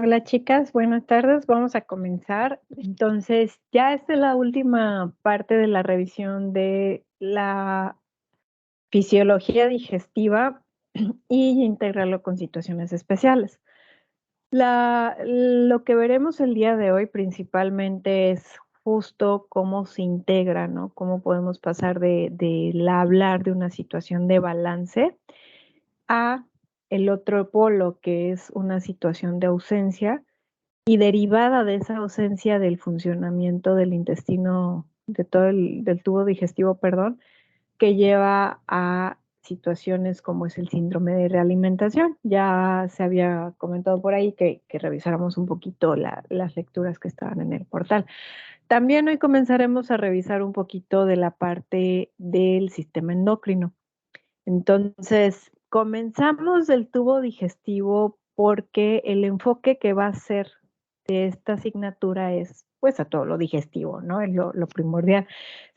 Hola chicas, buenas tardes. Vamos a comenzar. Entonces, ya esta es la última parte de la revisión de la fisiología digestiva y integrarlo con situaciones especiales. Lo que veremos el día de hoy principalmente es justo cómo se integra, ¿no? Cómo podemos pasar de hablar de una situación de balance a el otro polo, que es una situación de ausencia y derivada de esa ausencia del funcionamiento del intestino, de todo del tubo digestivo, perdón, que lleva a situaciones como es el síndrome de realimentación. Ya se había comentado por ahí que revisáramos un poquito las lecturas que estaban en el portal. También hoy comenzaremos a revisar un poquito de la parte del sistema endocrino. Entonces, comenzamos del tubo digestivo porque el enfoque que va a ser de esta asignatura es, pues, a todo lo digestivo, ¿no? Es lo primordial.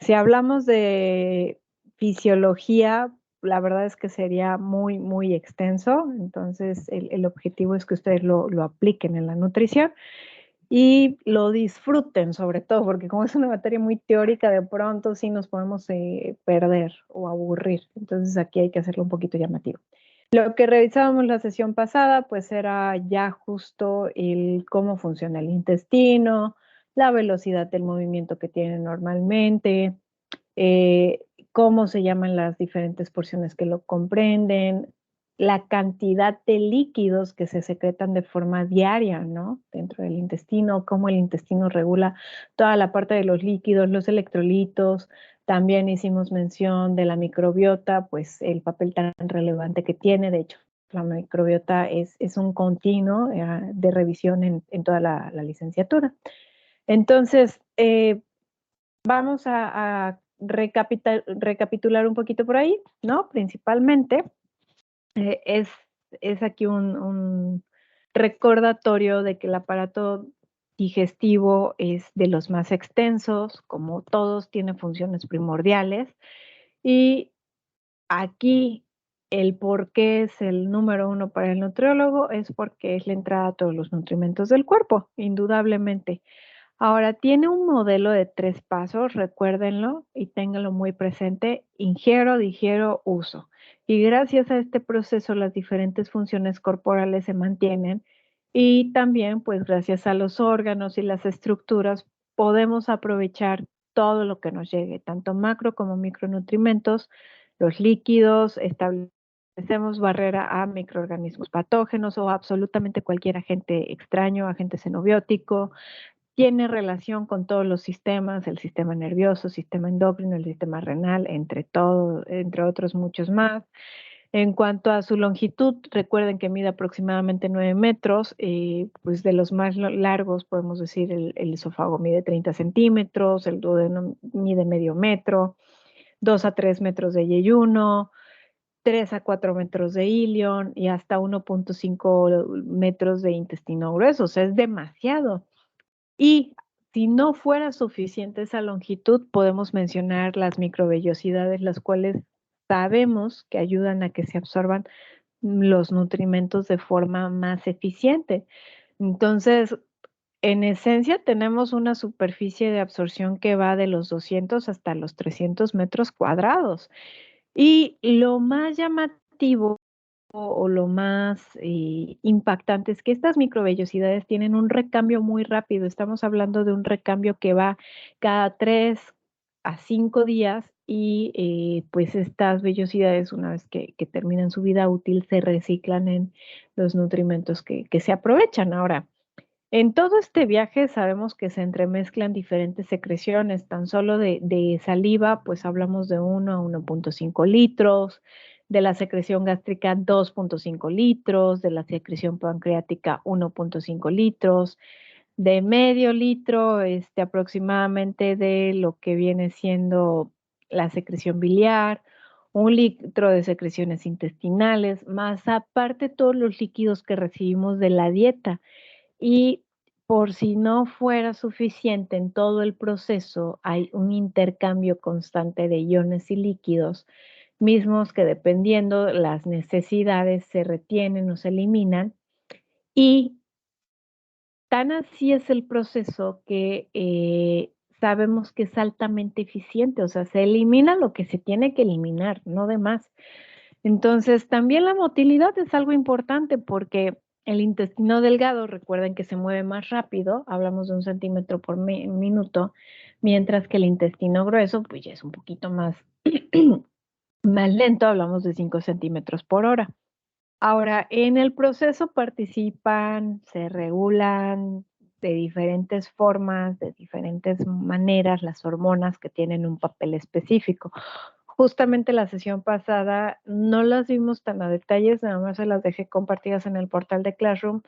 Si hablamos de fisiología, la verdad es que sería muy, muy extenso, entonces el objetivo es que ustedes lo apliquen en la nutrición y lo disfruten sobre todo, porque como es una materia muy teórica, de pronto sí nos podemos perder o aburrir. Entonces aquí hay que hacerlo un poquito llamativo. Lo que revisábamos la sesión pasada, pues era ya justo el cómo funciona el intestino, la velocidad del movimiento que tiene normalmente, eh, cómo se llaman las diferentes porciones que lo comprenden, la cantidad de líquidos que se secretan de forma diaria, ¿no? Dentro del intestino, cómo el intestino regula toda la parte de los líquidos, los electrolitos. También hicimos mención de la microbiota, pues el papel tan relevante que tiene. De hecho, la microbiota es un continuo de revisión en toda la licenciatura. Entonces, vamos a recapitular un poquito por ahí, ¿no? Principalmente, eh, es, es aquí un recordatorio de que el aparato digestivo es de los más extensos, como todos tiene funciones primordiales, y aquí el por qué es el número uno para el nutriólogo es porque es la entrada a todos los nutrimentos del cuerpo, indudablemente. Ahora, tiene un modelo de 3 pasos, recuérdenlo y ténganlo muy presente: ingiero, digiero, uso. Y gracias a este proceso, las diferentes funciones corporales se mantienen y también, pues, gracias a los órganos y las estructuras, podemos aprovechar todo lo que nos llegue, tanto macro como micronutrimentos, los líquidos, establecemos barrera a microorganismos patógenos o absolutamente cualquier agente extraño, agente xenobiótico. Tiene relación con todos los sistemas, el sistema nervioso, sistema endocrino, el sistema renal, entre otros muchos más. En cuanto a su longitud, recuerden que mide aproximadamente 9 metros, pues de los más largos podemos decir el esófago mide 30 centímetros, el duodeno mide medio metro, 2 a 3 metros de yeyuno, 3 a 4 metros de ilion y hasta 1.5 metros de intestino grueso, o sea, es demasiado. Y si no fuera suficiente esa longitud, podemos mencionar las microvellosidades, las cuales sabemos que ayudan a que se absorban los nutrimentos de forma más eficiente. Entonces, en esencia, tenemos una superficie de absorción que va de los 200 hasta los 300 metros cuadrados. Y lo más llamativo o lo más impactante es que estas microvellosidades tienen un recambio muy rápido. Estamos hablando de un recambio que va cada 3 a 5 días y pues estas vellosidades, una vez que terminan su vida útil, se reciclan en los nutrimentos que se aprovechan. Ahora, en todo este viaje sabemos que se entremezclan diferentes secreciones, tan solo de saliva, pues hablamos de 1 a 1.5 litros, de la secreción gástrica 2.5 litros, de la secreción pancreática 1.5 litros, de medio litro, aproximadamente de lo que viene siendo la secreción biliar, 1 litro de secreciones intestinales, más aparte todos los líquidos que recibimos de la dieta. Y por si no fuera suficiente en todo el proceso, hay un intercambio constante de iones y líquidos, mismos que dependiendo las necesidades se retienen o se eliminan y tan así es el proceso que sabemos que es altamente eficiente, o sea, se elimina lo que se tiene que eliminar, no de más. Entonces, también la motilidad es algo importante porque el intestino delgado, recuerden que se mueve más rápido, hablamos de 1 centímetro por minuto, mientras que el intestino grueso, pues ya es un poquito más, más lento, hablamos de 5 centímetros por hora. Ahora, en el proceso participan, se regulan de diferentes formas, de diferentes maneras, las hormonas que tienen un papel específico. Justamente la sesión pasada no las vimos tan a detalles, nada más se las dejé compartidas en el portal de Classroom.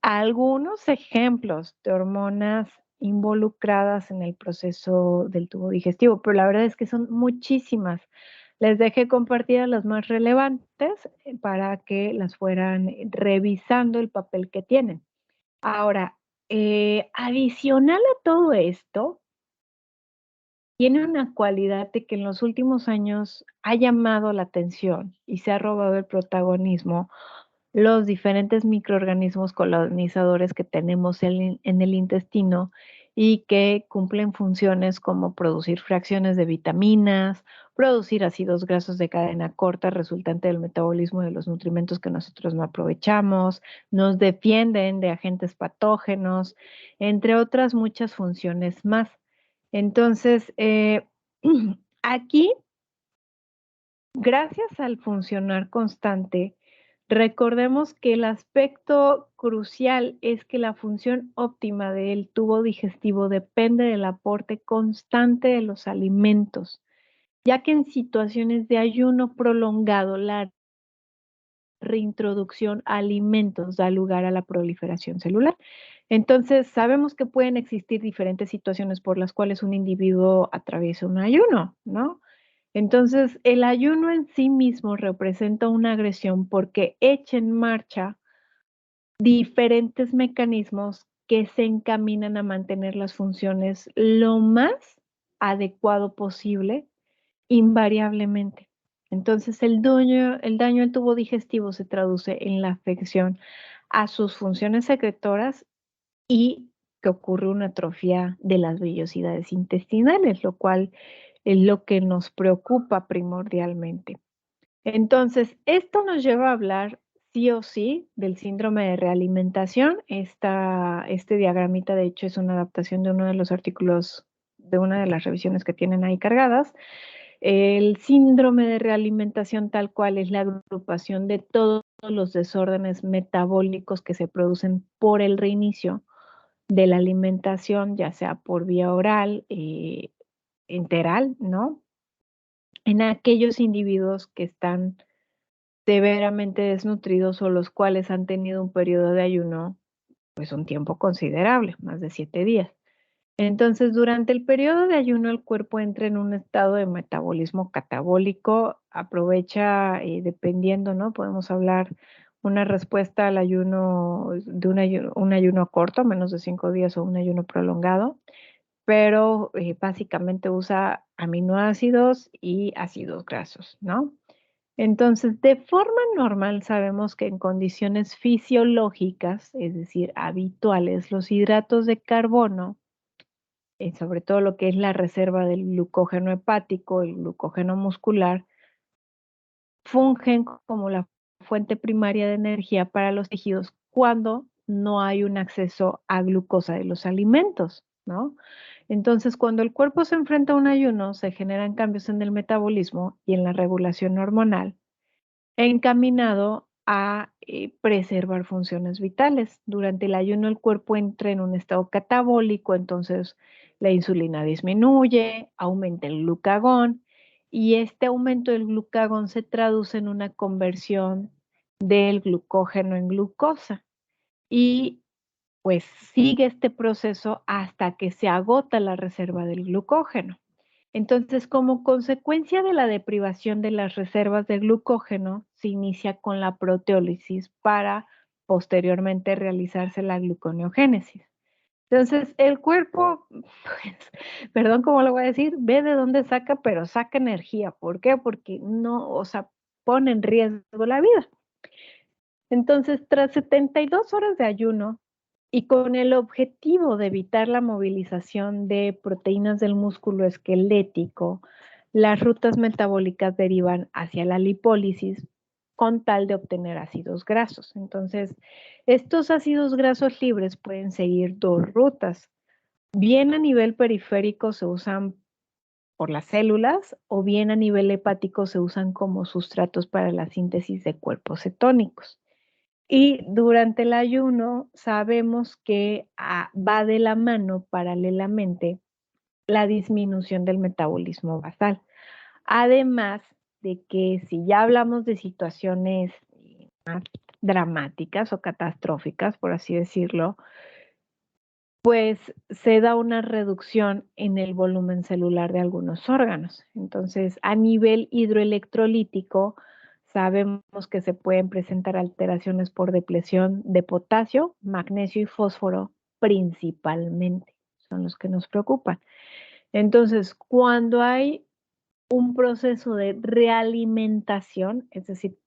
Algunos ejemplos de hormonas involucradas en el proceso del tubo digestivo, pero la verdad es que son muchísimas. Les dejé compartidas las más relevantes para que las fueran revisando el papel que tienen. Ahora, adicional a todo esto, tiene una cualidad de que en los últimos años ha llamado la atención y se ha robado el protagonismo los diferentes microorganismos colonizadores que tenemos en el intestino y que cumplen funciones como producir fracciones de vitaminas, producir ácidos grasos de cadena corta resultante del metabolismo de los nutrimentos que nosotros no aprovechamos, nos defienden de agentes patógenos, entre otras muchas funciones más. Entonces, aquí, gracias al funcionar constante, recordemos que el aspecto crucial es que la función óptima del tubo digestivo depende del aporte constante de los alimentos, ya que en situaciones de ayuno prolongado la reintroducción a alimentos da lugar a la proliferación celular. Entonces, sabemos que pueden existir diferentes situaciones por las cuales un individuo atraviesa un ayuno, ¿no? Entonces, el ayuno en sí mismo representa una agresión porque echa en marcha diferentes mecanismos que se encaminan a mantener las funciones lo más adecuado posible, invariablemente. Entonces, el daño al tubo digestivo se traduce en la afección a sus funciones secretoras y que ocurre una atrofia de las vellosidades intestinales, lo cual es lo que nos preocupa primordialmente. Entonces, esto nos lleva a hablar sí o sí del síndrome de realimentación. Este diagramita, de hecho, es una adaptación de uno de los artículos de una de las revisiones que tienen ahí cargadas. El síndrome de realimentación tal cual es la agrupación de todos los desórdenes metabólicos que se producen por el reinicio de la alimentación, ya sea por vía oral, enteral, ¿no? En aquellos individuos que están severamente desnutridos o los cuales han tenido un periodo de ayuno, pues un tiempo considerable, más de 7 días. Entonces, durante el periodo de ayuno, el cuerpo entra en un estado de metabolismo catabólico, aprovecha, dependiendo, ¿no? Podemos hablar una respuesta al ayuno, de un ayuno corto, menos de 5 días o un ayuno prolongado, pero básicamente usa aminoácidos y ácidos grasos, ¿no? Entonces, de forma normal sabemos que en condiciones fisiológicas, es decir, habituales, los hidratos de carbono, sobre todo lo que es la reserva del glucógeno hepático, el glucógeno muscular, fungen como la fuente primaria de energía para los tejidos cuando no hay un acceso a glucosa de los alimentos, ¿no? Entonces, cuando el cuerpo se enfrenta a un ayuno, se generan cambios en el metabolismo y en la regulación hormonal, encaminado a preservar funciones vitales. Durante el ayuno el cuerpo entra en un estado catabólico, entonces la insulina disminuye, aumenta el glucagón y este aumento del glucagón se traduce en una conversión del glucógeno en glucosa y pues sigue este proceso hasta que se agota la reserva del glucógeno. Entonces, como consecuencia de la deprivación de las reservas de glucógeno, se inicia con la proteólisis para posteriormente realizarse la gluconeogénesis. Entonces, el cuerpo, pues, perdón cómo lo voy a decir, ve de dónde saca, pero saca energía. ¿Por qué? Porque no, o sea, pone en riesgo la vida. Entonces, tras 72 horas de ayuno, y con el objetivo de evitar la movilización de proteínas del músculo esquelético, las rutas metabólicas derivan hacia la lipólisis con tal de obtener ácidos grasos. Entonces, estos ácidos grasos libres pueden seguir dos rutas. Bien a nivel periférico se usan por las células o bien a nivel hepático se usan como sustratos para la síntesis de cuerpos cetónicos. Y durante el ayuno sabemos que va de la mano paralelamente la disminución del metabolismo basal. Además de que si ya hablamos de situaciones más dramáticas o catastróficas, por así decirlo, pues se da una reducción en el volumen celular de algunos órganos. Entonces, a nivel hidroelectrolítico, sabemos que se pueden presentar alteraciones por depleción de potasio, magnesio y fósforo principalmente. Son los que nos preocupan. Entonces, cuando hay un proceso de realimentación, es decir,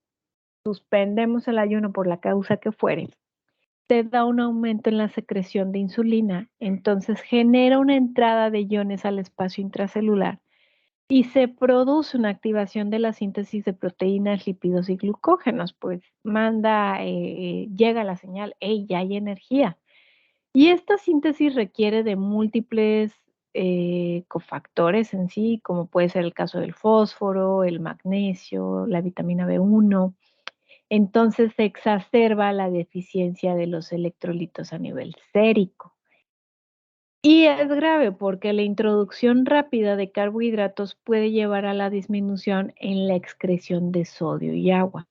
suspendemos el ayuno por la causa que fuere, te da un aumento en la secreción de insulina, entonces genera una entrada de iones al espacio intracelular y se produce una activación de la síntesis de proteínas, lípidos y glucógenos, pues llega la señal, hey, ya hay energía. Y esta síntesis requiere de múltiples cofactores en sí, como puede ser el caso del fósforo, el magnesio, la vitamina B1. Entonces se exacerba la deficiencia de los electrolitos a nivel sérico. Y es grave porque la introducción rápida de carbohidratos puede llevar a la disminución en la excreción de sodio y agua.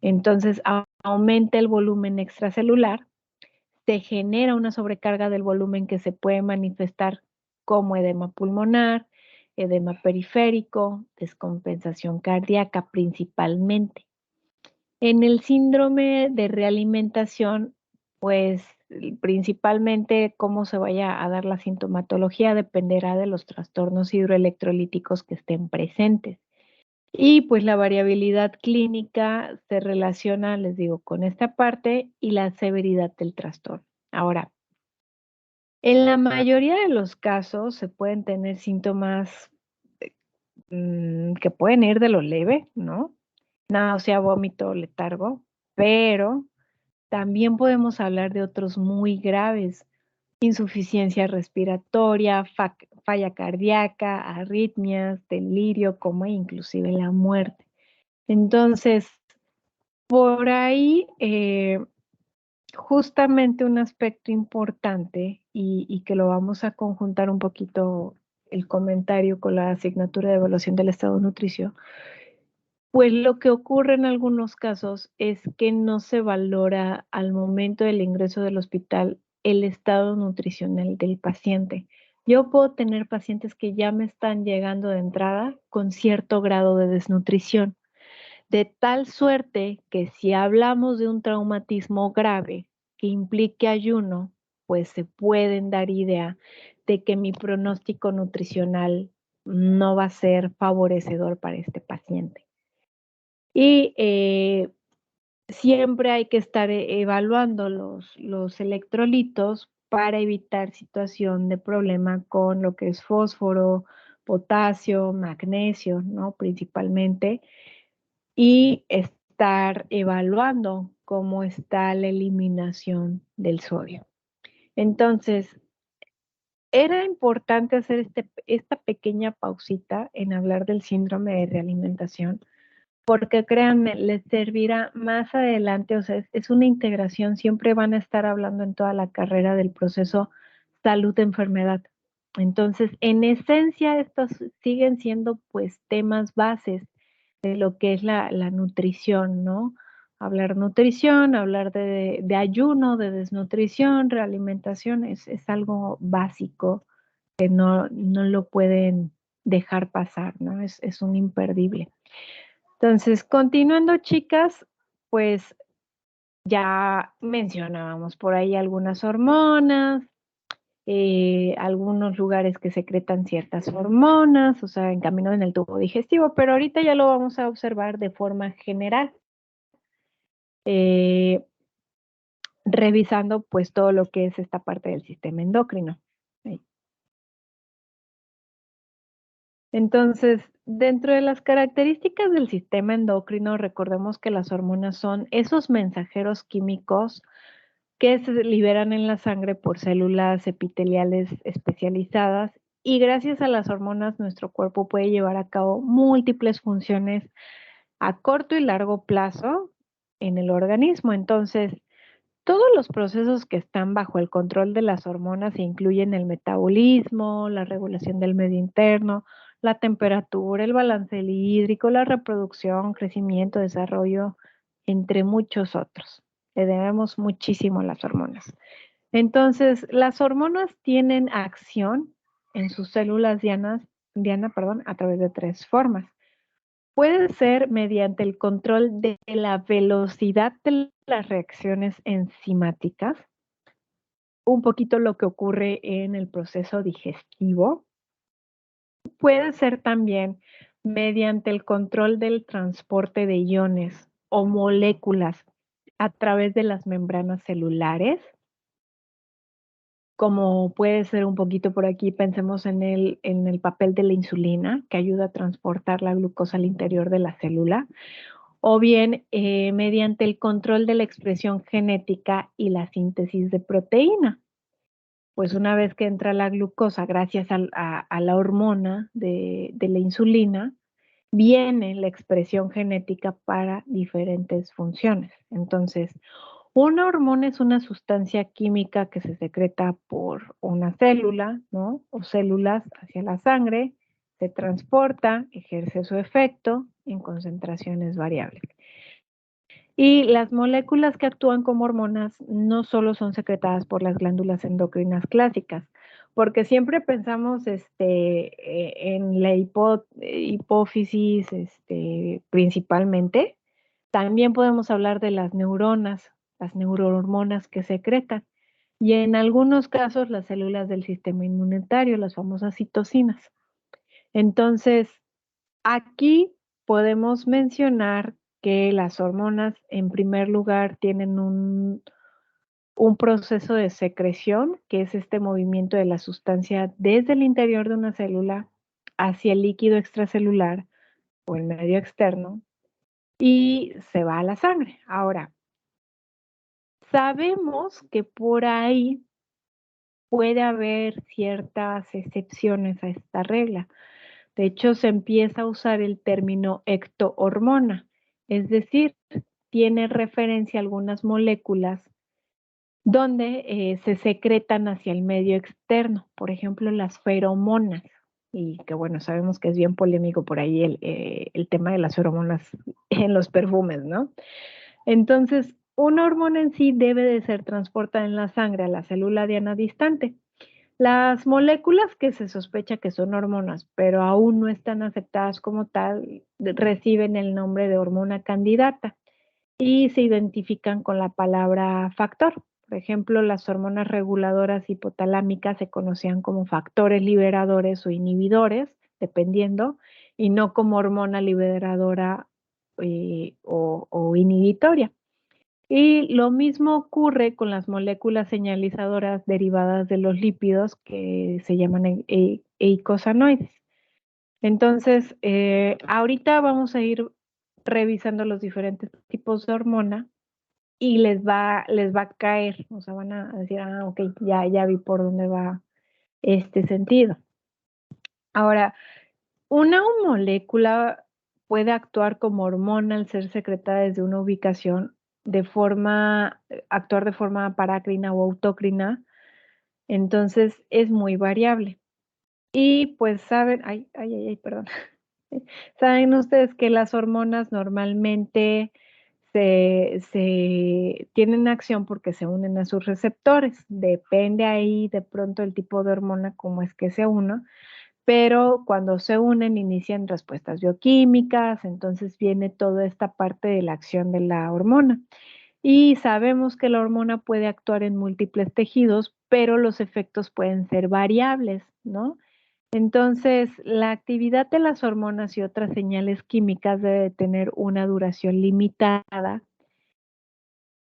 Entonces aumenta el volumen extracelular, se genera una sobrecarga del volumen que se puede manifestar como edema pulmonar, edema periférico, descompensación cardíaca principalmente. En el síndrome de realimentación, pues principalmente cómo se vaya a dar la sintomatología dependerá de los trastornos hidroelectrolíticos que estén presentes. Y pues la variabilidad clínica se relaciona, les digo, con esta parte y la severidad del trastorno. Ahora, en la mayoría de los casos se pueden tener síntomas que pueden ir de lo leve, ¿no? Náusea, vómito, letargo, pero también podemos hablar de otros muy graves, insuficiencia respiratoria, falla cardíaca, arritmias, delirio, coma e inclusive la muerte. Entonces, por ahí, justamente un aspecto importante y que lo vamos a conjuntar un poquito el comentario con la asignatura de evaluación del estado nutricio, pues lo que ocurre en algunos casos es que no se valora al momento del ingreso del hospital el estado nutricional del paciente. Yo puedo tener pacientes que ya me están llegando de entrada con cierto grado de desnutrición, de tal suerte que si hablamos de un traumatismo grave que implique ayuno, pues se pueden dar idea de que mi pronóstico nutricional no va a ser favorecedor para este paciente. Y siempre hay que estar evaluando los electrolitos para evitar situación de problema con lo que es fósforo, potasio, magnesio, ¿no? Principalmente, y estar evaluando cómo está la eliminación del sodio. Entonces, era importante hacer esta pequeña pausita en hablar del síndrome de realimentación, porque créanme, les servirá más adelante, o sea, es una integración, siempre van a estar hablando en toda la carrera del proceso salud-enfermedad. Entonces, en esencia, estos siguen siendo pues temas bases de lo que es la nutrición, ¿no? Hablar nutrición, hablar de ayuno, de desnutrición, realimentación, es algo básico que no lo pueden dejar pasar, ¿no? Es un imperdible. Entonces, continuando, chicas, pues ya mencionábamos por ahí algunas hormonas, algunos lugares que secretan ciertas hormonas, o sea, en camino en el tubo digestivo, pero ahorita ya lo vamos a observar de forma general. Eh, revisando pues todo lo que es esta parte del sistema endocrino. ¿Sí? Entonces, dentro de las características del sistema endocrino, recordemos que las hormonas son esos mensajeros químicos que se liberan en la sangre por células epiteliales especializadas y gracias a las hormonas nuestro cuerpo puede llevar a cabo múltiples funciones a corto y largo plazo en el organismo. Entonces, todos los procesos que están bajo el control de las hormonas incluyen el metabolismo, la regulación del medio interno, la temperatura, el balance hídrico, la reproducción, crecimiento, desarrollo, entre muchos otros. Le debemos muchísimo a las hormonas. Entonces, las hormonas tienen acción en sus células diana, a través de tres formas. Puede ser mediante el control de la velocidad de las reacciones enzimáticas, un poquito lo que ocurre en el proceso digestivo. Puede ser también mediante el control del transporte de iones o moléculas a través de las membranas celulares, como puede ser un poquito por aquí, pensemos en el papel de la insulina, que ayuda a transportar la glucosa al interior de la célula, o bien mediante el control de la expresión genética y la síntesis de proteína. Pues una vez que entra la glucosa, gracias a la hormona de la insulina, viene la expresión genética para diferentes funciones. Entonces, una hormona es una sustancia química que se secreta por una célula, ¿no? O células hacia la sangre, se transporta, ejerce su efecto en concentraciones variables. Y las moléculas que actúan como hormonas no solo son secretadas por las glándulas endocrinas clásicas, porque siempre pensamos en la hipófisis principalmente. También podemos hablar de las neuronas, las neurohormonas que secretan, y en algunos casos las células del sistema inmunitario, las famosas citocinas. Entonces, aquí podemos mencionar que las hormonas, en primer lugar, tienen un proceso de secreción, que es este movimiento de la sustancia desde el interior de una célula hacia el líquido extracelular o el medio externo y se va a la sangre. Ahora, sabemos que por ahí puede haber ciertas excepciones a esta regla. De hecho, se empieza a usar el término ectohormona, es decir, tiene referencia a algunas moléculas donde se secretan hacia el medio externo, por ejemplo, las feromonas, y que bueno, sabemos que es bien polémico por ahí el tema de las feromonas en los perfumes, ¿no? Entonces, una hormona en sí debe de ser transportada en la sangre a la célula diana distante. Las moléculas que se sospecha que son hormonas, pero aún no están aceptadas como tal, reciben el nombre de hormona candidata y se identifican con la palabra factor. Por ejemplo, las hormonas reguladoras hipotalámicas se conocían como factores liberadores o inhibidores, dependiendo, y no como hormona liberadora o inhibitoria. Y lo mismo ocurre con las moléculas señalizadoras derivadas de los lípidos que se llaman eicosanoides. Entonces, ahorita vamos a ir revisando los diferentes tipos de hormona y les va a caer, o sea, van a decir, ah, ok, ya vi por dónde va este sentido. Ahora, una molécula puede actuar como hormona al ser secretada desde una ubicación actuar de forma parácrina o autócrina, entonces es muy variable. Y pues saben, perdón. Saben ustedes que las hormonas normalmente se tienen acción porque se unen a sus receptores. Depende ahí de pronto el tipo de hormona, cómo es que se una, pero cuando se unen inician respuestas bioquímicas, entonces viene toda esta parte de la acción de la hormona. Y sabemos que la hormona puede actuar en múltiples tejidos, pero los efectos pueden ser variables, ¿no? Entonces, la actividad de las hormonas y otras señales químicas debe tener una duración limitada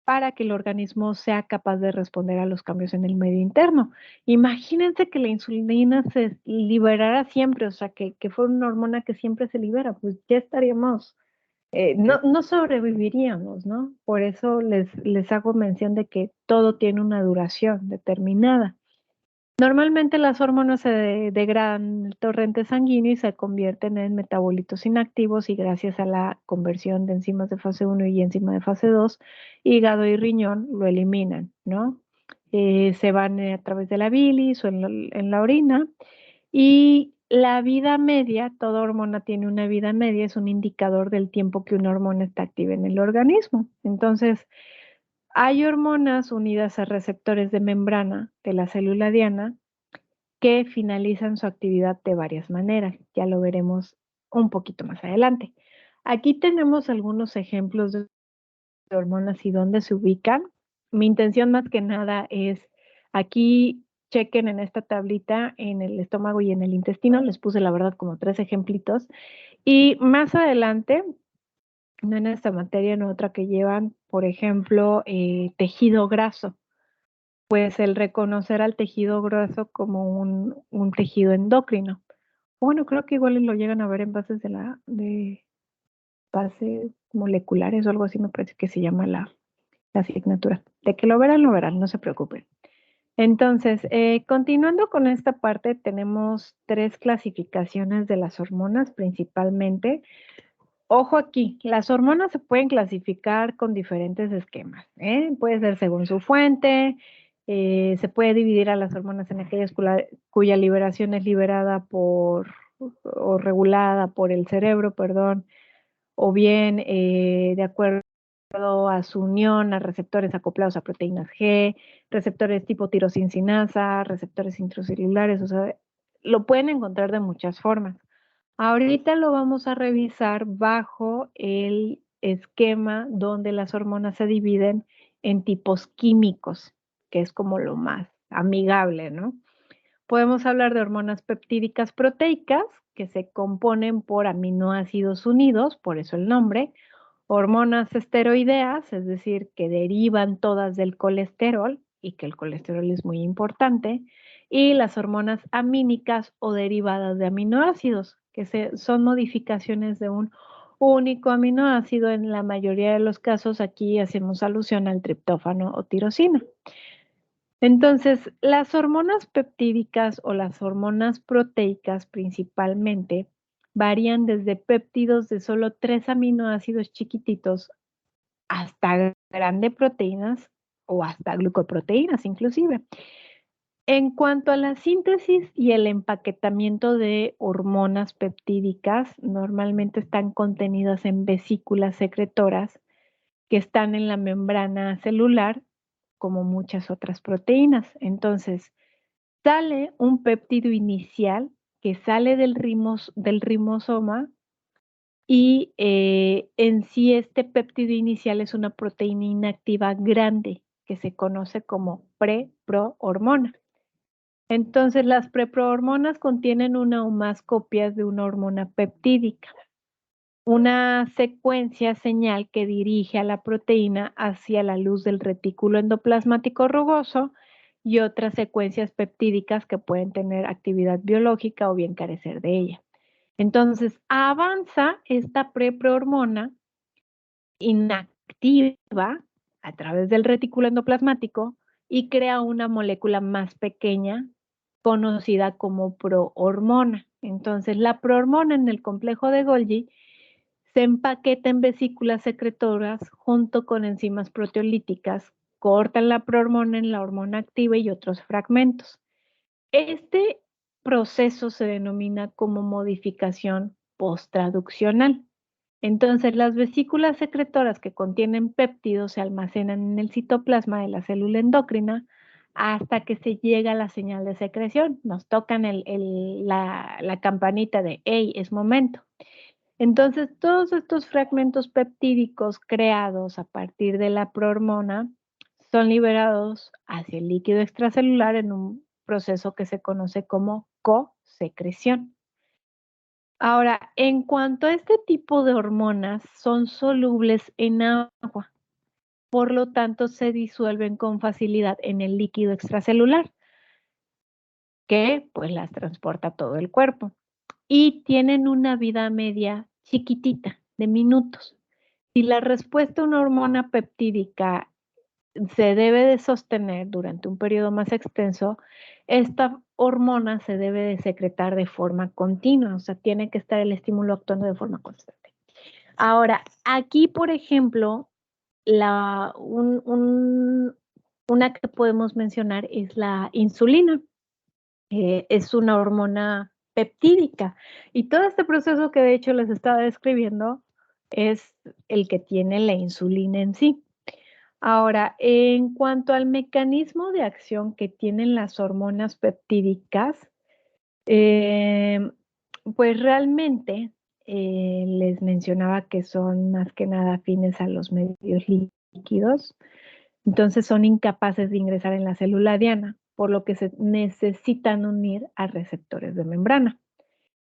para que el organismo sea capaz de responder a los cambios en el medio interno. Imagínense que la insulina se liberara siempre, o sea, que fuera una hormona que siempre se libera, pues ya estaríamos, no sobreviviríamos, ¿no? Por eso les hago mención de que todo tiene una duración determinada. Normalmente las hormonas se degradan en el torrente sanguíneo y se convierten en metabolitos inactivos y gracias a la conversión de enzimas de fase 1 y enzima de fase 2, hígado y riñón lo eliminan, ¿no? Se van a través de la bilis o en la orina y la vida media, toda hormona tiene una vida media, es un indicador del tiempo que una hormona está activa en el organismo. Entonces, hay hormonas unidas a receptores de membrana de la célula diana que finalizan su actividad de varias maneras. Ya lo veremos un poquito más adelante. Aquí tenemos algunos ejemplos de hormonas y dónde se ubican. Mi intención más que nada es, aquí chequen en esta tablita, en el estómago y en el intestino, les puse la verdad como 3 ejemplitos, y más adelante, no en esta materia, en otra que llevan, por ejemplo, tejido graso. Pues el reconocer al tejido grueso como un tejido endocrino. Bueno, creo que igual lo llegan a ver en bases de bases moleculares o algo así, me parece que se llama la asignatura. De que lo verán, no se preocupen. Entonces, continuando con esta parte, tenemos 3 clasificaciones de las hormonas principalmente. Ojo aquí, las hormonas se pueden clasificar con diferentes esquemas, ¿eh? Puede ser según su fuente, se puede dividir a las hormonas en aquellas cuya liberación es liberada por o regulada por el cerebro, perdón, o bien de acuerdo a su unión a receptores acoplados a proteínas G, receptores tipo tirosincinasa, receptores intracelulares, o sea, lo pueden encontrar de muchas formas. Ahorita lo vamos a revisar bajo el esquema donde las hormonas se dividen en tipos químicos, que es como lo más amigable, ¿no? Podemos hablar de hormonas peptídicas proteicas, que se componen por aminoácidos unidos, por eso el nombre, hormonas esteroideas, es decir, que derivan todas del colesterol y que el colesterol es muy importante, y las hormonas amínicas o derivadas de aminoácidos, que son modificaciones de un único aminoácido. En la mayoría de los casos aquí hacemos alusión al triptófano o tirosina. Entonces, las hormonas peptídicas o las hormonas proteicas principalmente varían desde péptidos de solo 3 aminoácidos chiquititos hasta grandes proteínas o hasta glucoproteínas inclusive. En cuanto a la síntesis y el empaquetamiento de hormonas peptídicas, normalmente están contenidas en vesículas secretoras que están en la membrana celular, como muchas otras proteínas. Entonces, sale un péptido inicial que sale del rimosoma y en sí este péptido inicial es una proteína inactiva grande que se conoce como preprohormona. Entonces, las preprohormonas contienen una o más copias de una hormona peptídica, una secuencia señal que dirige a la proteína hacia la luz del retículo endoplasmático rugoso y otras secuencias peptídicas que pueden tener actividad biológica o bien carecer de ella. Entonces, avanza esta preprohormona inactiva a través del retículo endoplasmático y crea una molécula más pequeña conocida como prohormona. Entonces, la prohormona en el complejo de Golgi se empaqueta en vesículas secretoras junto con enzimas proteolíticas, cortan la prohormona en la hormona activa y otros fragmentos. Este proceso se denomina como modificación posttraduccional. Entonces, las vesículas secretoras que contienen péptidos se almacenan en el citoplasma de la célula endocrina hasta que se llega a la señal de secreción. Nos tocan la campanita de, hey, es momento. Entonces, todos estos fragmentos peptídicos creados a partir de la prohormona son liberados hacia el líquido extracelular en un proceso que se conoce como cosecreción. Ahora, en cuanto a este tipo de hormonas, son solubles en agua. por lo tanto se disuelven con facilidad en el líquido extracelular, que pues las transporta todo el cuerpo. Y tienen una vida media chiquitita, de minutos. Si la respuesta a una hormona peptídica se debe de sostener durante un periodo más extenso, esta hormona se debe de secretar de forma continua, o sea, tiene que estar el estímulo actuando de forma constante. Ahora, aquí, por ejemplo, una que podemos mencionar es la insulina. Es una hormona peptídica y todo este proceso que de hecho les estaba describiendo es el que tiene la insulina en sí. Ahora, en cuanto al mecanismo de acción que tienen las hormonas peptídicas, em, pues realmente les mencionaba que son más que nada afines a los medios líquidos, entonces son incapaces de ingresar en la célula diana, por lo que se necesitan unir a receptores de membrana.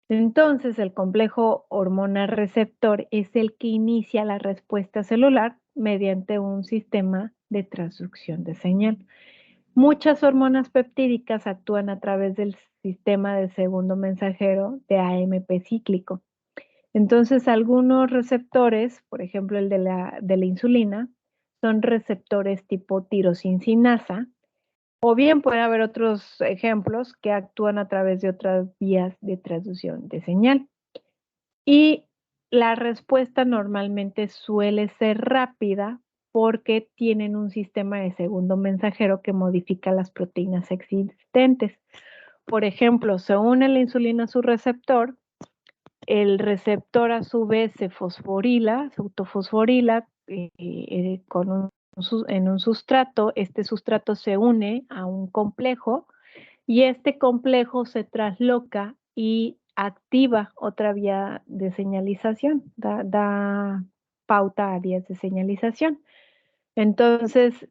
Entonces, el complejo hormona-receptor es el que inicia la respuesta celular mediante un sistema de transducción de señal. Muchas hormonas peptídicas actúan a través del sistema de segundo mensajero de AMP cíclico. Entonces, algunos receptores, por ejemplo el de la insulina, son receptores tipo tirosincinasa, o bien puede haber otros ejemplos que actúan a través de otras vías de transducción de señal. Y la respuesta normalmente suele ser rápida porque tienen un sistema de segundo mensajero que modifica las proteínas existentes. Por ejemplo, se une la insulina a su receptor, el receptor a su vez se fosforila, se autofosforila en un sustrato, este sustrato se une a un complejo y este complejo se trasloca y activa otra vía de señalización, da pauta a vías de señalización. Entonces,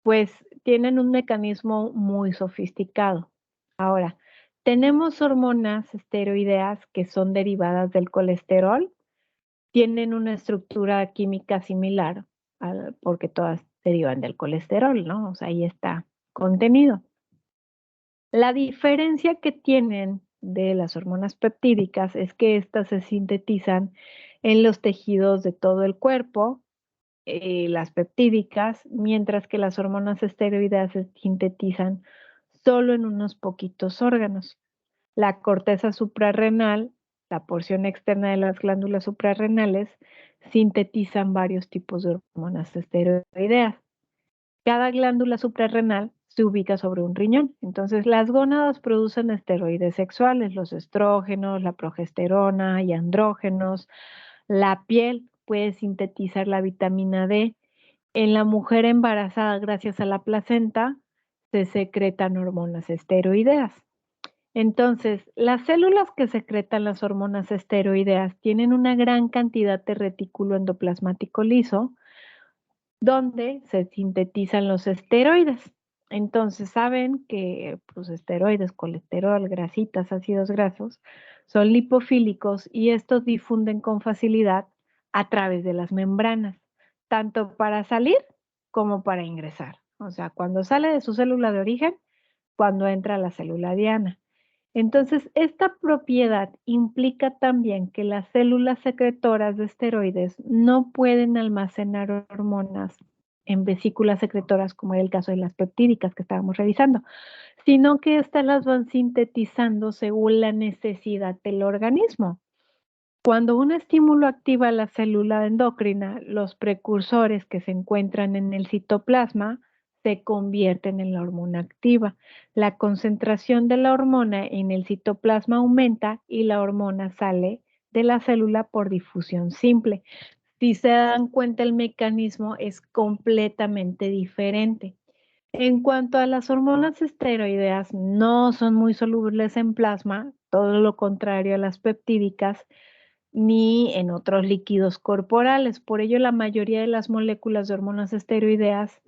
pues tienen un mecanismo muy sofisticado. Ahora, tenemos hormonas esteroideas que son derivadas del colesterol, tienen una estructura química similar, porque todas derivan del colesterol, ¿no? O sea, ahí está contenido. La diferencia que tienen de las hormonas peptídicas es que estas se sintetizan en los tejidos de todo el cuerpo, las peptídicas, mientras que las hormonas esteroideas se sintetizan solo en unos poquitos órganos. La corteza suprarrenal, la porción externa de las glándulas suprarrenales, sintetizan varios tipos de hormonas esteroideas. Cada glándula suprarrenal se ubica sobre un riñón. Entonces, las gónadas producen esteroides sexuales, los estrógenos, la progesterona y andrógenos. La piel puede sintetizar la vitamina D. En la mujer embarazada, gracias a la placenta, se secretan hormonas esteroideas. Entonces, las células que secretan las hormonas esteroideas tienen una gran cantidad de retículo endoplasmático liso, donde se sintetizan los esteroides. Entonces, saben que pues, esteroides, colesterol, grasitas, ácidos grasos, son lipofílicos y estos difunden con facilidad a través de las membranas, tanto para salir como para ingresar. O sea, cuando sale de su célula de origen, cuando entra a la célula diana. Entonces, esta propiedad implica también que las células secretoras de esteroides no pueden almacenar hormonas en vesículas secretoras, como era el caso de las peptídicas que estábamos revisando, sino que éstas las van sintetizando según la necesidad del organismo. Cuando un estímulo activa la célula endocrina, los precursores que se encuentran en el citoplasma se convierten en la hormona activa. La concentración de la hormona en el citoplasma aumenta y la hormona sale de la célula por difusión simple. Si se dan cuenta, el mecanismo es completamente diferente. En cuanto a las hormonas esteroideas, no son muy solubles en plasma, todo lo contrario a las peptídicas, ni en otros líquidos corporales. Por ello, la mayoría de las moléculas de hormonas esteroideas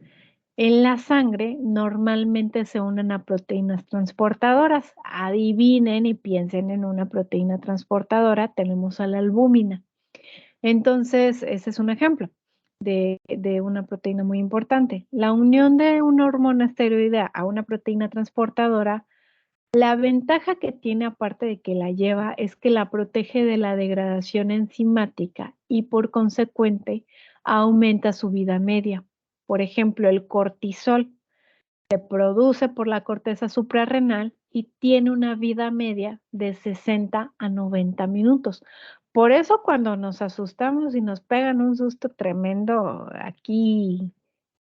en la sangre normalmente se unen a proteínas transportadoras. Adivinen y piensen en una proteína transportadora, tenemos a la albúmina. Entonces, ese es un ejemplo. de una proteína muy importante. La unión de una hormona esteroidea a una proteína transportadora, la ventaja que tiene, aparte de que la lleva, es que la protege de la degradación enzimática y por consecuente aumenta su vida media. Por ejemplo, el cortisol se produce por la corteza suprarrenal y tiene una vida media de 60 a 90 minutos. Por eso cuando nos asustamos y nos pegan un susto tremendo, aquí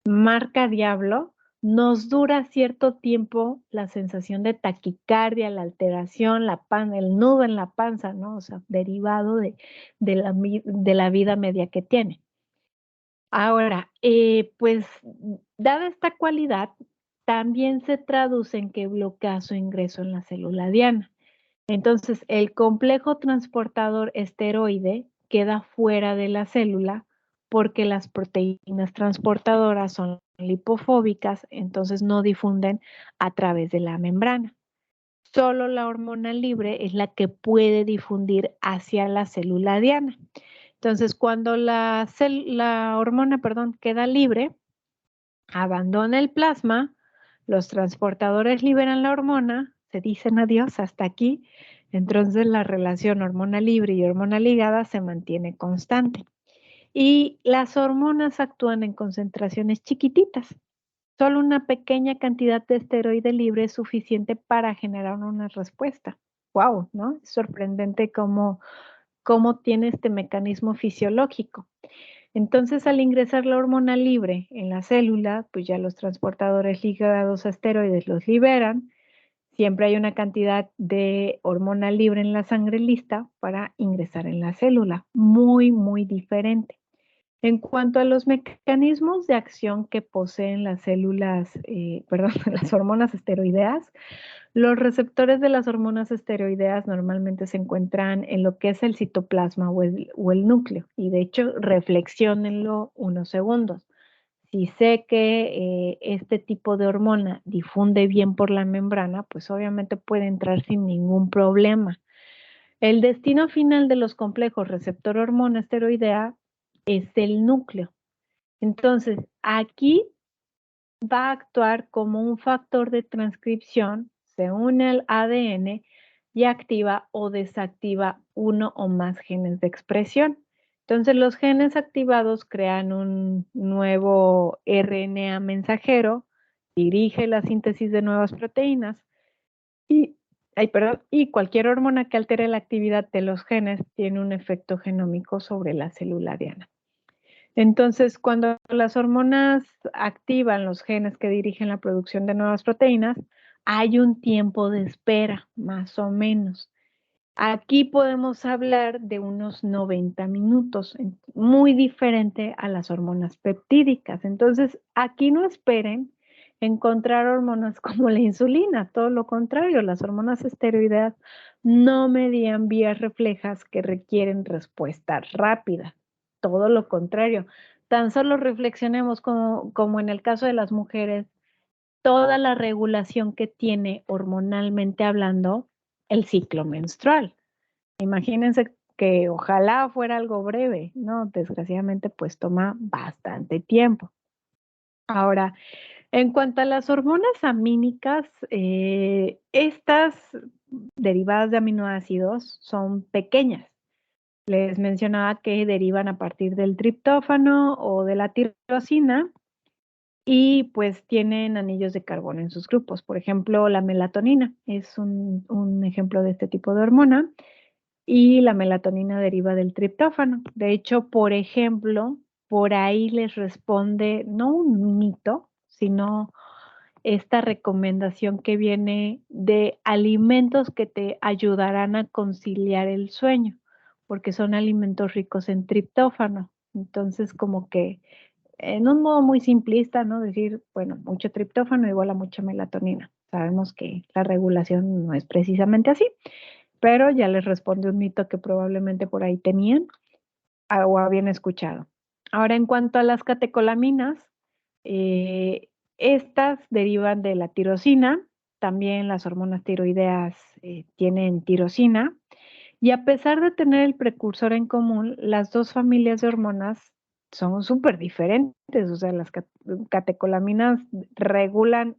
marca diablo, nos dura cierto tiempo la sensación de taquicardia, la alteración, el nudo en la panza, ¿no? O sea, derivado de la vida media que tiene. Ahora, pues, dada esta cualidad, también se traduce en que bloquea su ingreso en la célula diana. Entonces, el complejo transportador esteroide queda fuera de la célula porque las proteínas transportadoras son lipofóbicas, entonces no difunden a través de la membrana. Solo la hormona libre es la que puede difundir hacia la célula diana. Entonces, cuando la hormona, perdón, queda libre, abandona el plasma, los transportadores liberan la hormona, se dicen adiós hasta aquí, entonces la relación hormona libre y hormona ligada se mantiene constante. Y las hormonas actúan en concentraciones chiquititas. Solo una pequeña cantidad de esteroide libre es suficiente para generar una respuesta. Wow, ¿no? Es sorprendente cómo tiene este mecanismo fisiológico. Entonces, al ingresar la hormona libre en la célula, pues ya los transportadores ligados a esteroides los liberan. Siempre hay una cantidad de hormona libre en la sangre lista para ingresar en la célula. Muy, muy diferente. En cuanto a los mecanismos de acción que poseen las células, perdón, las hormonas esteroideas, los receptores de las hormonas esteroideas normalmente se encuentran en lo que es el citoplasma o el núcleo, y de hecho, reflexiónenlo unos segundos. Si sé que este tipo de hormona difunde bien por la membrana, pues obviamente puede entrar sin ningún problema. El destino final de los complejos receptor hormona esteroidea es el núcleo. Entonces, aquí va a actuar como un factor de transcripción, se une al ADN y activa o desactiva uno o más genes de expresión. Entonces, los genes activados crean un nuevo RNA mensajero, dirige la síntesis de nuevas proteínas y, y cualquier hormona que altere la actividad de los genes tiene un efecto genómico sobre la célula diana. Entonces, cuando las hormonas activan los genes que dirigen la producción de nuevas proteínas, hay un tiempo de espera, más o menos. Aquí podemos hablar de unos 90 minutos, muy diferente a las hormonas peptídicas. Entonces, aquí no esperen encontrar hormonas como la insulina, todo lo contrario, las hormonas esteroideas no median vías reflejas que requieren respuesta rápida, todo lo contrario. Tan solo reflexionemos como en el caso de las mujeres, toda la regulación que tiene hormonalmente hablando el ciclo menstrual. Imagínense que ojalá fuera algo breve, ¿no? Desgraciadamente, pues toma bastante tiempo. Ahora, en cuanto a las hormonas amínicas, estas derivadas de aminoácidos son pequeñas. Les mencionaba que derivan a partir del triptófano o de la tirosina y pues tienen anillos de carbono en sus grupos. Por ejemplo, la melatonina es un ejemplo de este tipo de hormona y la melatonina deriva del triptófano. De hecho, por ejemplo, por ahí les responde no un mito, sino esta recomendación que viene de alimentos que te ayudarán a conciliar el sueño, porque son alimentos ricos en triptófano. Entonces, como que en un modo muy simplista, ¿no? Decir, bueno, mucho triptófano igual a mucha melatonina. Sabemos que la regulación no es precisamente así, pero ya les responde un mito que probablemente por ahí tenían o habían escuchado. Ahora, en cuanto a las catecolaminas, estas derivan de la tirosina, también las hormonas tiroideas tienen tirosina, y a pesar de tener el precursor en común, las dos familias de hormonas son súper diferentes, o sea, las catecolaminas regulan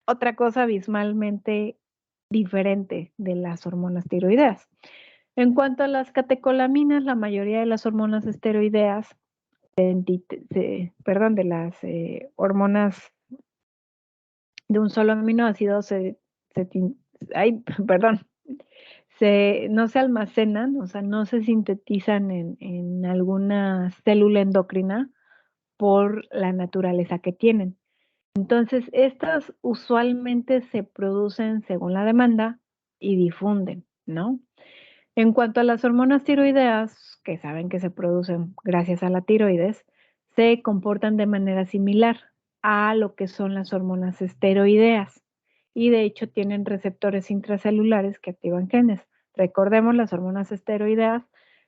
otra cosa abismalmente diferente de las hormonas tiroideas. En cuanto a las catecolaminas, la mayoría de las hormonas esteroideas, de las hormonas de un solo aminoácido perdón, no se almacenan, o sea, no se sintetizan en alguna célula endocrina por la naturaleza que tienen. Entonces, estas usualmente se producen según la demanda y difunden, ¿no? En cuanto a las hormonas tiroideas, que saben que se producen gracias a la tiroides, se comportan de manera similar a lo que son las hormonas esteroideas y de hecho tienen receptores intracelulares que activan genes. Recordemos, las hormonas esteroideas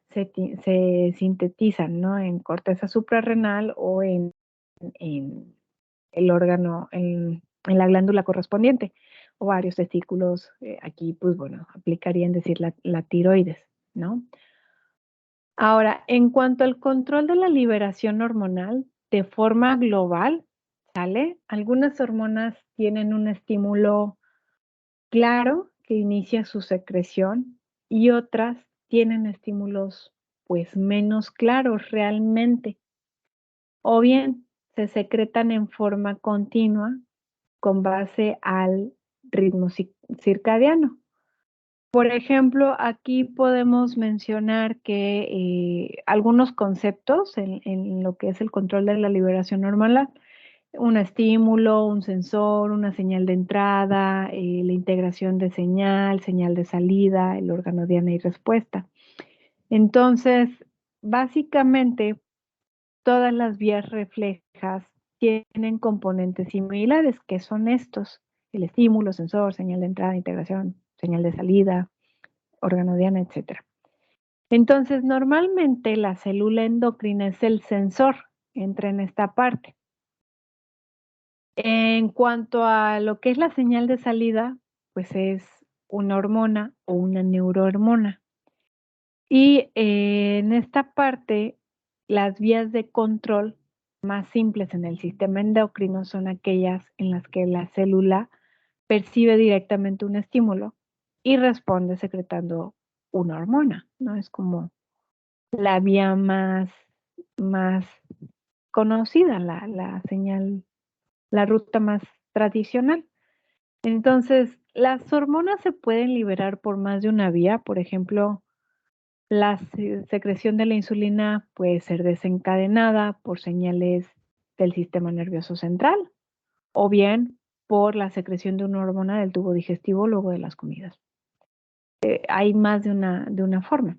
se sintetizan, ¿no?, en corteza suprarrenal o en el órgano, en la glándula correspondiente, ovarios, testículos, aquí, pues bueno, aplicarían decir la tiroides, ¿no? Ahora, en cuanto al control de la liberación hormonal, de forma global, ¿sale? Algunas hormonas tienen un estímulo claro que inicia su secreción y otras tienen estímulos, pues, menos claros realmente, o bien se secretan en forma continua con base al ritmo circadiano. Por ejemplo, aquí podemos mencionar que algunos conceptos en lo que es el control de la liberación hormonal, un estímulo, un sensor, una señal de entrada, la integración de señal, señal de salida, el órgano diana y respuesta. Entonces, básicamente, todas las vías reflejas tienen componentes similares, que son estos: el estímulo, sensor, señal de entrada, integración, señal de salida, órgano diana, etc. Entonces, normalmente la célula endocrina es el sensor, entra en esta parte. En cuanto a lo que es la señal de salida, pues es una hormona o una neurohormona. Y en esta parte, las vías de control más simples en el sistema endocrino son aquellas en las que la célula percibe directamente un estímulo y responde secretando una hormona, ¿no? Es como la vía más conocida, la señal, la ruta más tradicional. Entonces, las hormonas se pueden liberar por más de una vía. Por ejemplo, la secreción de la insulina puede ser desencadenada por señales del sistema nervioso central o bien por la secreción de una hormona del tubo digestivo luego de las comidas. Hay más de una forma.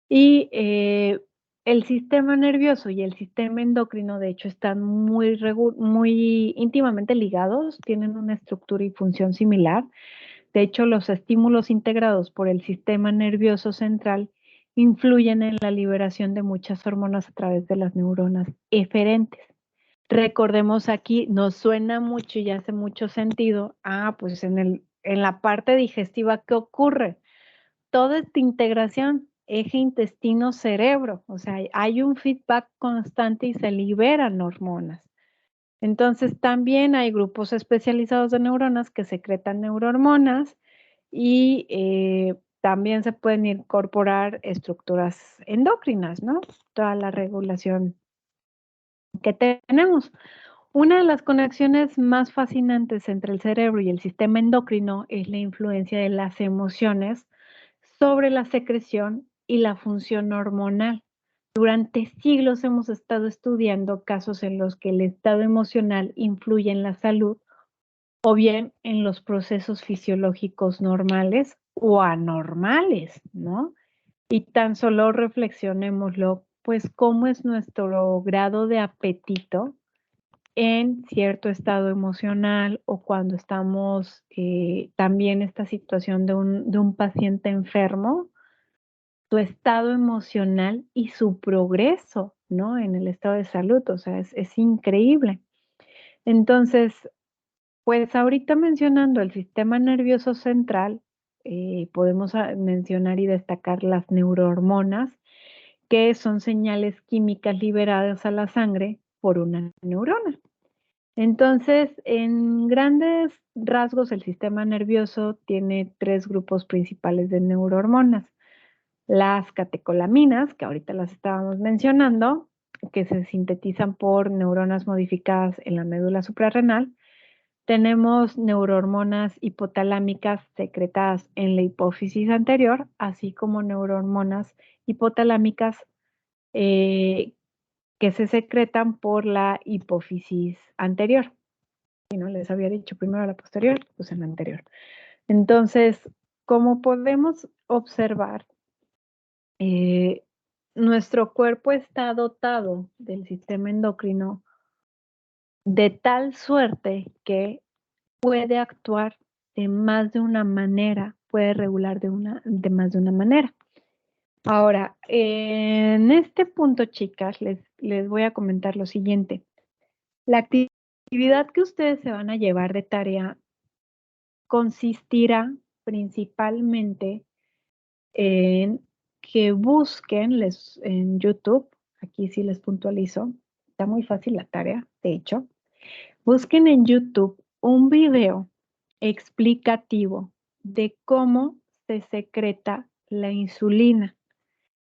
Y el sistema nervioso y el sistema endocrino, de hecho, están muy íntimamente ligados, tienen una estructura y función similar. De hecho, los estímulos integrados por el sistema nervioso central influyen en la liberación de muchas hormonas a través de las neuronas eferentes. Recordemos, aquí nos suena mucho y hace mucho sentido, pues en la parte digestiva, ¿qué ocurre? Toda esta integración, eje intestino-cerebro, o sea, hay un feedback constante y se liberan hormonas. Entonces, también hay grupos especializados de neuronas que secretan neurohormonas y también se pueden incorporar estructuras endocrinas, ¿no? Toda la regulación que tenemos. Una de las conexiones más fascinantes entre el cerebro y el sistema endocrino es la influencia de las emociones sobre la secreción y la función hormonal. Durante siglos hemos estado estudiando casos en los que el estado emocional influye en la salud o bien en los procesos fisiológicos normales o anormales, ¿no? Y tan solo reflexionémoslo, pues, cómo es nuestro grado de apetito en cierto estado emocional o cuando estamos también esta situación de un paciente enfermo, su estado emocional y su progreso, ¿no? En el estado de salud, o sea, es increíble. Entonces, pues ahorita mencionando el sistema nervioso central, podemos mencionar y destacar las neurohormonas, que son señales químicas liberadas a la sangre por una neurona. Entonces, en grandes rasgos, el sistema nervioso tiene 3 grupos principales de neurohormonas. Las catecolaminas, que ahorita las estábamos mencionando, que se sintetizan por neuronas modificadas en la médula suprarrenal. Tenemos neurohormonas hipotalámicas secretadas en la hipófisis anterior, así como neurohormonas hipotalámicas que se secretan por la hipófisis anterior. Y no les había dicho primero la posterior, pues en la anterior. Entonces, como podemos observar, nuestro cuerpo está dotado del sistema endocrino de tal suerte que puede actuar de más de una manera, puede regular de más de una manera. Ahora, en este punto, chicas, les voy a comentar lo siguiente. La actividad que ustedes se van a llevar de tarea consistirá principalmente en que busquen en YouTube, aquí sí les puntualizo, está muy fácil la tarea, de hecho, busquen en YouTube un video explicativo de cómo se secreta la insulina.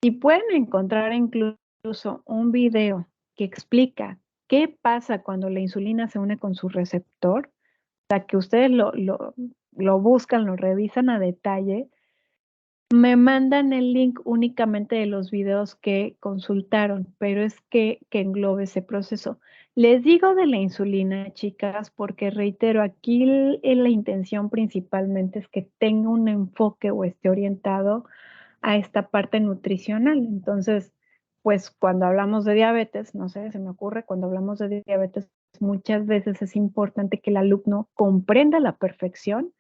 Y pueden encontrar incluso un video que explica qué pasa cuando la insulina se une con su receptor, o sea, que ustedes lo buscan, lo revisan a detalle, me mandan el link únicamente de los videos que consultaron, pero es que englobe ese proceso. Les digo de la insulina, chicas, porque reitero, aquí la intención principalmente es que tenga un enfoque o esté orientado a esta parte nutricional. Entonces, pues cuando hablamos de diabetes, no sé, se me ocurre, cuando hablamos de diabetes, muchas veces es importante que el alumno comprenda a la perfección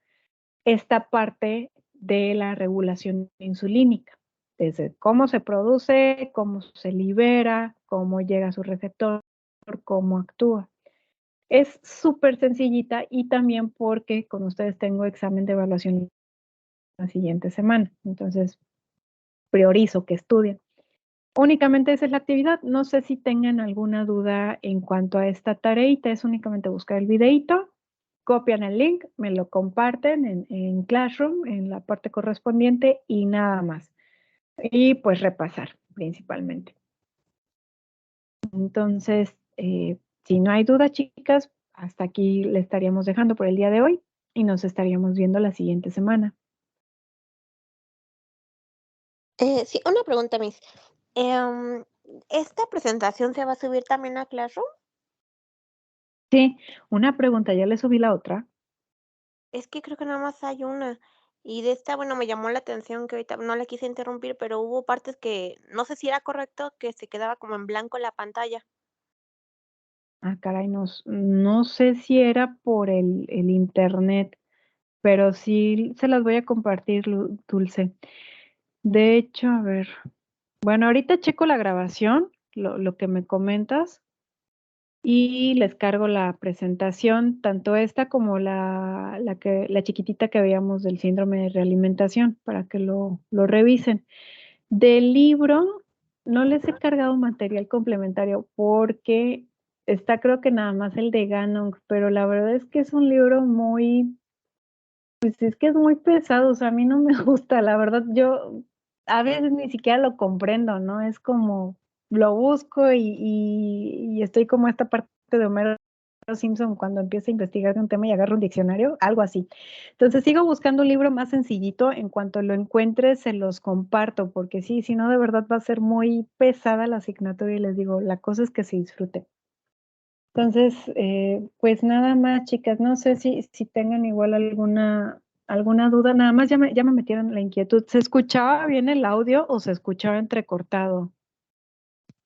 esta parte de la regulación insulínica, desde cómo se produce, cómo se libera, cómo llega a su receptor, cómo actúa. Es súper sencillita y también porque con ustedes tengo examen de evaluación la siguiente semana. Entonces, priorizo que estudien. Únicamente esa es la actividad. No sé si tengan alguna duda en cuanto a esta tareita. Es únicamente buscar el videito, copian el link, me lo comparten en Classroom, en la parte correspondiente y nada más. Y pues repasar principalmente. Entonces, si no hay duda, chicas, hasta aquí le estaríamos dejando por el día de hoy y nos estaríamos viendo la siguiente semana. Sí, una pregunta, Miss. Em, ¿Esta presentación se va a subir también a Classroom? Sí, una pregunta, ya le subí la otra. Es que creo que nada más hay una. Y de esta, bueno, me llamó la atención que ahorita no la quise interrumpir, pero hubo partes que no sé si era correcto que se quedaba como en blanco la pantalla. Ah, caray, no sé si era por el internet, pero sí se las voy a compartir, Dulce. De hecho, a ver, bueno, ahorita checo la grabación, lo que me comentas, y les cargo la presentación, tanto esta como la chiquitita que veíamos del síndrome de realimentación, para que lo revisen. Del libro, no les he cargado material complementario porque está creo que nada más el de Ganong, pero la verdad es que es un libro muy, pues es que es muy pesado, o sea, a mí no me gusta, la verdad, yo a veces ni siquiera lo comprendo, ¿no? Es como, lo busco y estoy como esta parte de Homero Simpson cuando empieza a investigar de un tema y agarra un diccionario, algo así. Entonces sigo buscando un libro más sencillito, en cuanto lo encuentre se los comparto, porque sí, si no de verdad va a ser muy pesada la asignatura y les digo, la cosa es que se disfrute. Entonces, pues nada más, chicas, no sé si tengan igual alguna duda, nada más ya me metieron la inquietud. ¿Se escuchaba bien el audio o se escuchaba entrecortado?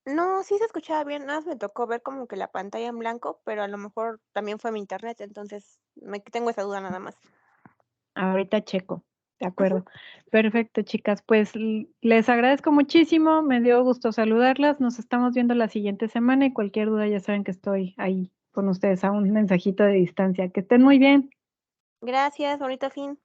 No, sí se escuchaba bien, nada más me tocó ver como que la pantalla en blanco, pero a lo mejor también fue mi internet, entonces me tengo esa duda nada más. Ahorita checo, de Ujú. acuerdo. Perfecto, chicas, pues les agradezco muchísimo, me dio gusto saludarlas, nos estamos viendo la siguiente semana y cualquier duda ya saben que estoy ahí con ustedes a un mensajito de distancia. Que estén muy bien. Gracias, bonito fin.